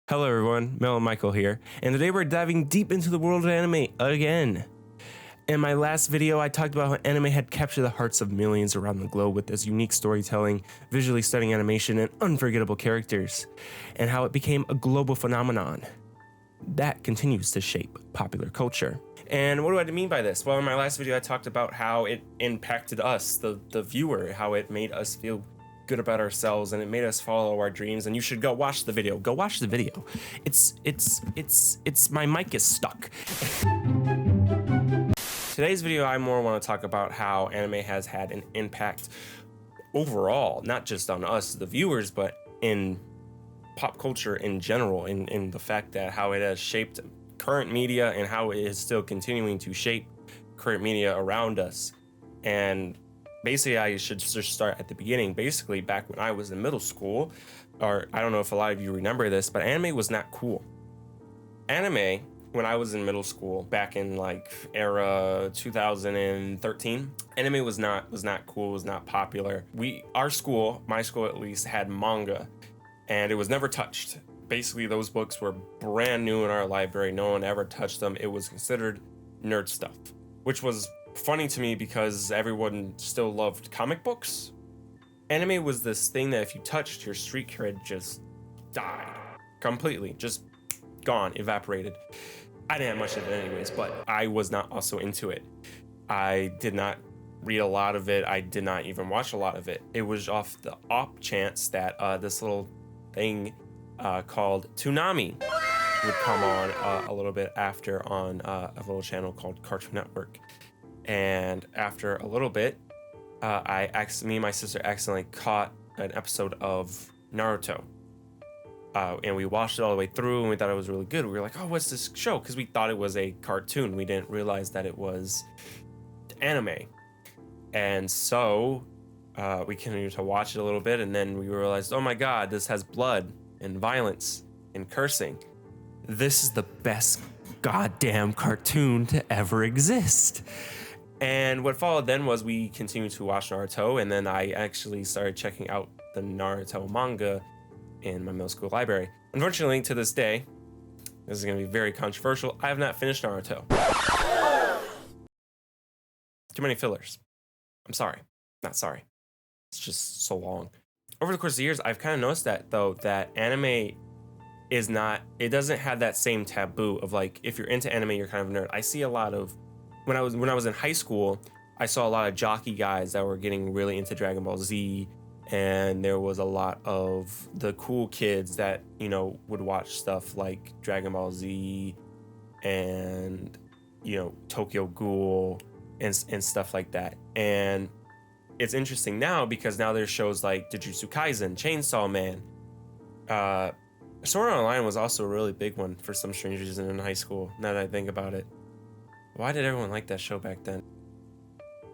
Hello everyone, MeloMikal here, and today we're diving deep into the world of anime again. In my last video, I talked about how anime had captured the hearts of millions around the globe with its unique storytelling, visually stunning animation, and unforgettable characters, and how it became a global phenomenon that continues to shape popular culture. And what do I mean by this? Well, in my last video, I talked about how it impacted us, the viewer, how it made us feel good about ourselves and it made us follow our dreams. And you should go watch the video. Go watch the video. My mic is stuck. Today's video, I more want to talk about how anime has had an impact overall, not just on us, the viewers, but in pop culture in general, in the fact that how it has shaped current media and how it is still continuing to shape current media around us. And basically, I should just start at the beginning. Basically, back when I was in middle school, or I don't know if a lot of you remember this, but anime was not cool. Anime, when I was in middle school, back in like era 2013, anime was not cool, was not popular. Our school, my school at least, had manga, and it was never touched. Basically, those books were brand new in our library. No one ever touched them. It was considered nerd stuff, which was funny to me because everyone still loved comic books. Anime was this thing that if you touched, your street cred just died completely, just gone, evaporated. I didn't have much of it anyways, but I was not also into it. I did not read a lot of it. I did not even watch a lot of it. It was off the off chance that this little thing called Toonami would come on a little bit after on a little channel called Cartoon Network. And after a little bit, me and my sister accidentally caught an episode of Naruto. And we watched it all the way through and we thought it was really good. We were like, oh, what's this show? Because we thought it was a cartoon. We didn't realize that it was anime. And so we continued to watch it a little bit. And then we realized, oh my God, this has blood and violence and cursing. This is the best goddamn cartoon to ever exist. And what followed then was we continued to watch Naruto, and then I actually started checking out the Naruto manga in my middle school library. Unfortunately, to this day, this is going to be very controversial, I have not finished Naruto. Too many fillers. I'm sorry. Not sorry. It's just so long. Over the course of the years, I've kind of noticed that, though, that anime is not, it doesn't have that same taboo of like, if you're into anime, you're kind of a nerd. I see a lot of, when I was in high school, I saw a lot of jockey guys that were getting really into Dragon Ball Z, and there was a lot of the cool kids that, you know, would watch stuff like Dragon Ball Z and, you know, Tokyo Ghoul and stuff like that. And it's interesting now because now there's shows like Jujutsu Kaisen, Chainsaw Man. Sword Art Online was also a really big one for some strange reason in high school, now that I think about it. Why did everyone like that show back then?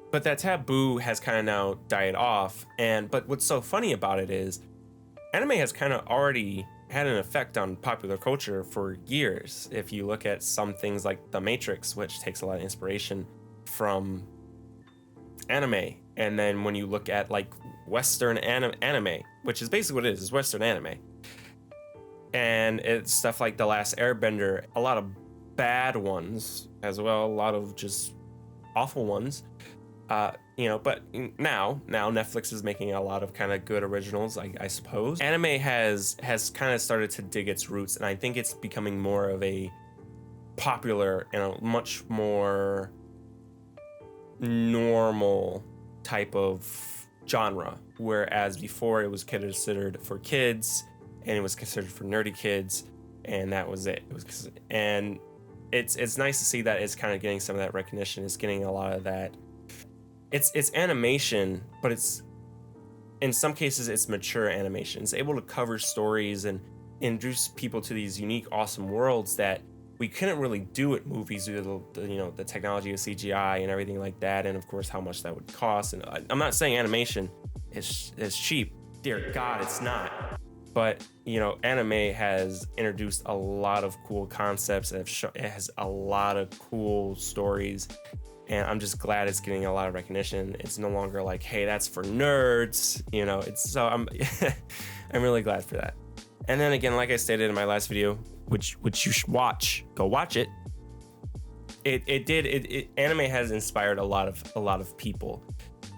But that taboo has kind of now died off. But what's so funny about it is anime has kind of already had an effect on popular culture for years. If you look at some things like The Matrix, which takes a lot of inspiration from anime. And then when you look at like Western anime, which is basically what it is Western anime. And it's stuff like The Last Airbender, a lot of bad ones as well, a lot of just awful ones. You know, but now Netflix is making a lot of kind of good originals, I suppose. Anime has kind of started to dig its roots, and I think it's becoming more of a popular and a much more normal type of genre, whereas before it was considered for kids and it was considered for nerdy kids, and that was it. And it's nice to see that it's kind of getting some of that recognition. It's getting a lot of that. It's animation, but it's in some cases it's mature animation. It's able to cover stories and introduce people to these unique, awesome worlds that we couldn't really do at movies due to the technology of CGI and everything like that, and of course how much that would cost. And I'm not saying animation is cheap. Dear God, it's not. But anime has introduced a lot of cool concepts. It has a lot of cool stories, and I'm just glad it's getting a lot of recognition. It's no longer like, hey, that's for nerds. I'm I'm really glad for that. And then again, like I stated in my last video, which you should watch, go watch it. Anime has inspired a lot of people.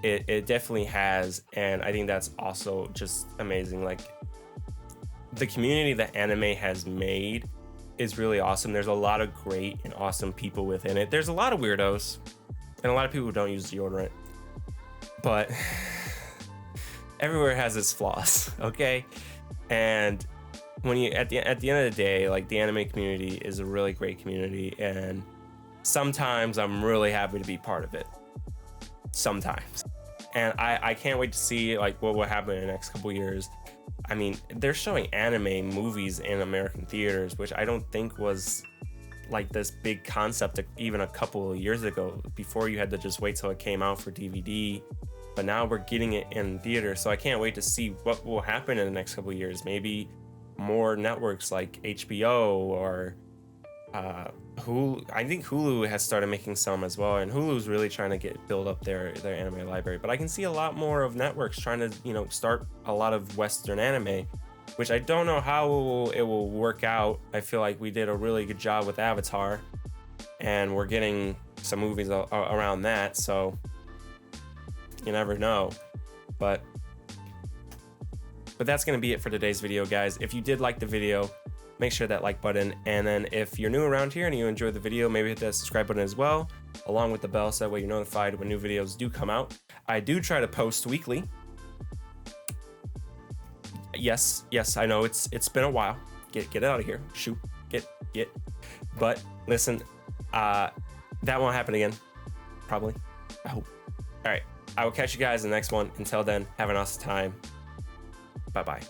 It definitely has, and I think that's also just amazing. Like, the community that anime has made is really awesome. There's a lot of great and awesome people within it. There's a lot of weirdos and a lot of people who don't use deodorant, but everywhere has its flaws, okay? And when you at the end of the day, like, the anime community is a really great community, and sometimes I'm really happy to be part of it. Sometimes. And I can't wait to see like what will happen in the next couple years. I mean, they're showing anime movies in American theaters, which I don't think was like this big concept even a couple of years ago. Before, you had to just wait till it came out for DVD, but now we're getting it in theaters. So I can't wait to see what will happen in the next couple of years. Maybe more networks like HBO or Hulu. I think Hulu has started making some as well, and Hulu's really trying to build up their anime library. But I can see a lot more of networks trying to, you know, start a lot of Western anime, which I don't know how it will work out. I feel like we did a really good job with Avatar, and we're getting some movies around that, so you never know. But that's gonna be it for today's video, guys. If you did like the video, make sure that like button, and then if you're new around here and you enjoyed the video, maybe hit that subscribe button as well, along with the bell, so that way you're notified when new videos do come out. I do try to post weekly. Yes, I know it's been a while. Get it out of here. Shoot, get. But listen, that won't happen again, probably. I hope. All right, I will catch you guys in the next one. Until then, have an awesome time. Bye-bye.